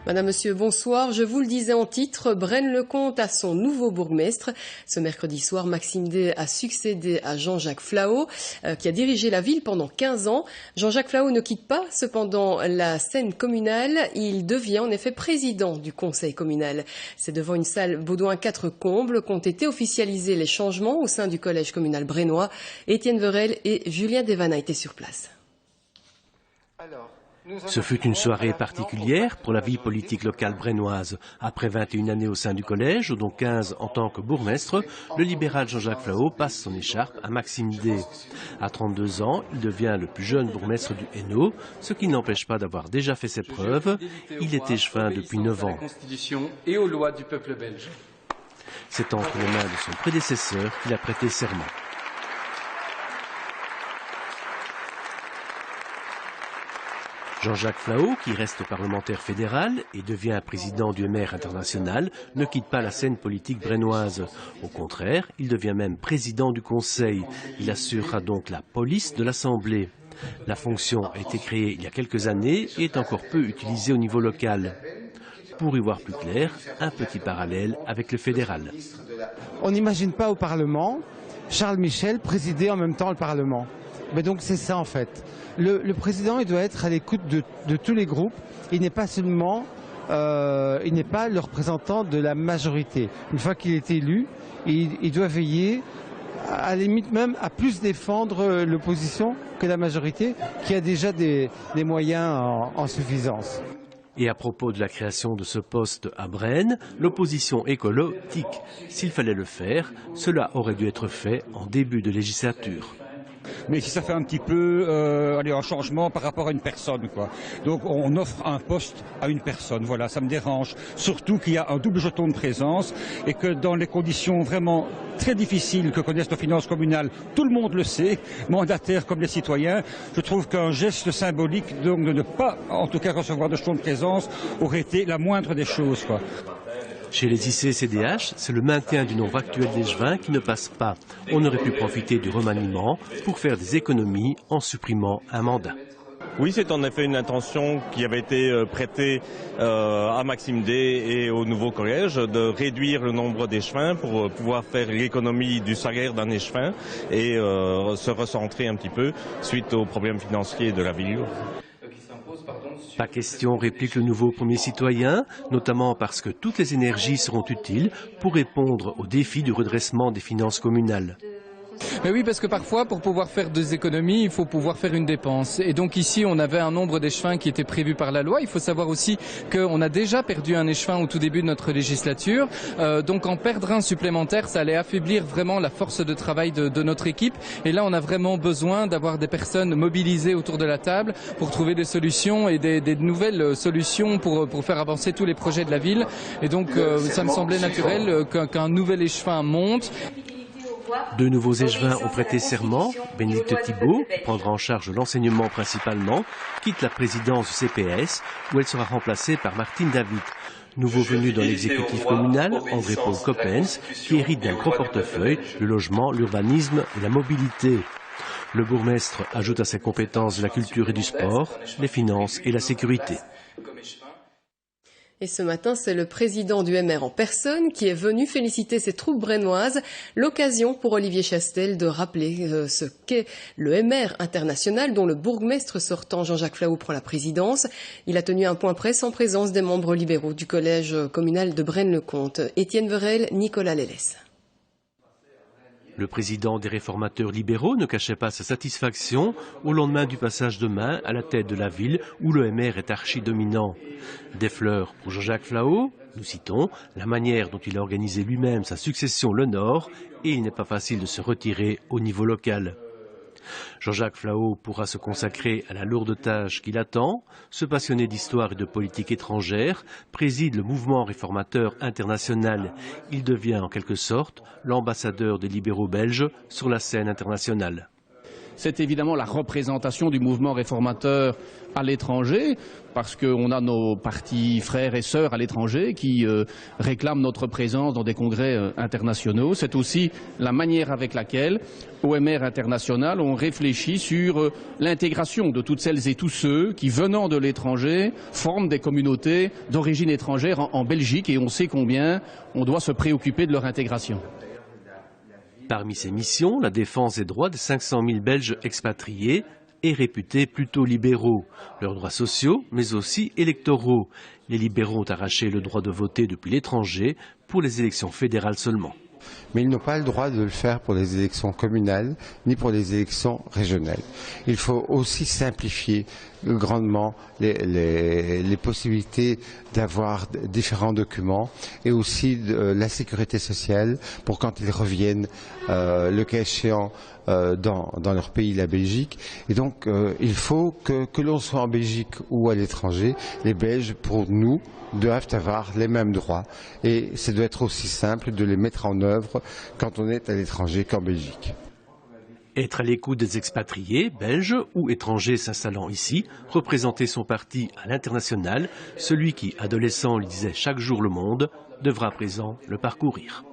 Madame, Monsieur, bonsoir. Je vous le disais en titre, Braine-le-Comte a son nouveau bourgmestre. Ce mercredi soir, Maxime Day a succédé à Jean-Jacques Flahaux, qui a dirigé la ville pendant 15 ans. Jean-Jacques Flahaux ne quitte pas cependant la scène communale. Il devient en effet président du conseil communal. C'est devant une salle Baudouin 4 combles qu'ont été officialisés les changements au sein du collège communal brennois. Étienne Verel et Julien Devana étaient sur place. Ce fut une soirée particulière pour la vie politique locale brennoise. Après 21 années au sein du collège, dont 15 en tant que bourgmestre, le libéral Jean-Jacques Flahaux passe son écharpe à Maxime Day. À 32 ans, il devient le plus jeune bourgmestre du Hainaut, ce qui n'empêche pas d'avoir déjà fait ses preuves. Il est échevin depuis 9 ans. Et aux lois du peuple belge. C'est entre les mains de son prédécesseur qu'il a prêté serment. Jean-Jacques Flahaux, qui reste parlementaire fédéral et devient président du MR international, ne quitte pas la scène politique brennoise. Au contraire, il devient même président du Conseil. Il assurera donc la police de l'Assemblée. La fonction a été créée il y a quelques années et est encore peu utilisée au niveau local. Pour y voir plus clair, un petit parallèle avec le fédéral. On n'imagine pas au Parlement Charles Michel présider en même temps le Parlement. Mais donc c'est ça en fait. Le président il doit être à l'écoute de tous les groupes. Il n'est pas seulement, il n'est pas le représentant de la majorité. Une fois qu'il est élu, il doit veiller, à la limite même, à plus défendre l'opposition que la majorité, qui a déjà des moyens en suffisance. Et à propos de la création de ce poste à Braine, l'opposition écolo tique. S'il fallait le faire, cela aurait dû être fait en début de législature. Mais si ça fait un petit peu un changement par rapport à une personne, quoi. Donc on offre un poste à une personne, voilà, ça me dérange. Surtout qu'il y a un double jeton de présence et que dans les conditions vraiment très difficiles que connaissent nos finances communales, tout le monde le sait, mandataires comme les citoyens, je trouve qu'un geste symbolique donc de ne pas, en tout cas, recevoir de jeton de présence aurait été la moindre des choses, quoi. Chez les IC-CDH, c'est le maintien du nombre actuel d'échevins qui ne passe pas. On aurait pu profiter du remaniement pour faire des économies en supprimant un mandat. Oui, c'est en effet une intention qui avait été prêtée à Maxime Day et au nouveau collège de réduire le nombre d'échevins pour pouvoir faire l'économie du salaire d'un échevin et se recentrer un petit peu suite aux problèmes financiers de la ville. Pas question, réplique le nouveau premier citoyen, notamment parce que toutes les énergies seront utiles pour répondre aux défis du redressement des finances communales. Mais oui, parce que parfois, pour pouvoir faire des économies, il faut pouvoir faire une dépense. Et donc ici, on avait un nombre d'échevins qui était prévu par la loi. Il faut savoir aussi qu'on a déjà perdu un échevin au tout début de notre législature. Donc en perdre un supplémentaire, ça allait affaiblir vraiment la force de travail de notre équipe. Et là, on a vraiment besoin d'avoir des personnes mobilisées autour de la table pour trouver des solutions et des nouvelles solutions pour faire avancer tous les projets de la ville. Et donc, ça me semblait naturel qu'un nouvel échevin monte. Deux nouveaux échevins ont prêté serment. Bénédicte Thibault, qui prendra en charge l'enseignement principalement, quitte la présidence du CPS, où elle sera remplacée par Martine David. Nouveau venu dans l'exécutif communal, André-Paul Coppens, qui hérite d'un gros portefeuille, le logement, l'urbanisme et la mobilité. Le bourgmestre ajoute à ses compétences de la culture et du sport, les finances et la sécurité. Et ce matin, c'est le président du MR en personne qui est venu féliciter ses troupes brennoises. L'occasion pour Olivier Chastel de rappeler ce qu'est le MR international dont le bourgmestre sortant Jean-Jacques Flahaux prend la présidence. Il a tenu un point presse en présence des membres libéraux du collège communal de Braine-le-Comte. Étienne Verel, Nicolas Lélès. Le président des réformateurs libéraux ne cachait pas sa satisfaction au lendemain du passage de main à la tête de la ville où le MR est archi-dominant. Des fleurs pour Jean-Jacques Flahaux, nous citons, la manière dont il a organisé lui-même sa succession l'honore et il n'est pas facile de se retirer au niveau local. Jean-Jacques Flahaux pourra se consacrer à la lourde tâche qui l'attend, se passionner d'histoire et de politique étrangère, préside le mouvement réformateur international. Il devient en quelque sorte l'ambassadeur des libéraux belges sur la scène internationale. c'est évidemment la représentation du mouvement réformateur à l'étranger, parce qu'on a nos partis frères et sœurs à l'étranger qui réclament notre présence dans des congrès internationaux. C'est aussi la manière avec laquelle, OMR International, on réfléchit sur l'intégration de toutes celles et tous ceux qui, venant de l'étranger, forment des communautés d'origine étrangère en Belgique, et on sait combien on doit se préoccuper de leur intégration. Parmi ces missions, la défense des droits de 500 000 Belges expatriés et réputés plutôt libéraux. Leurs droits sociaux, mais aussi électoraux. Les libéraux ont arraché le droit de voter depuis l'étranger pour les élections fédérales seulement. Mais ils n'ont pas le droit de le faire pour les élections communales ni pour les élections régionales. Il faut aussi simplifier grandement les possibilités d'avoir différents documents et aussi la sécurité sociale pour quand ils reviennent, le cas échéant, dans leur pays, la Belgique. Et donc il faut que l'on soit en Belgique ou à l'étranger, les Belges, pour nous, doivent avoir les mêmes droits. Et ça doit être aussi simple de les mettre en œuvre quand on est à l'étranger qu'en Belgique. Être à l'écoute des expatriés, belges ou étrangers s'installant ici, représenter son parti à l'international, celui qui, adolescent, lisait chaque jour Le Monde, devra à présent le parcourir.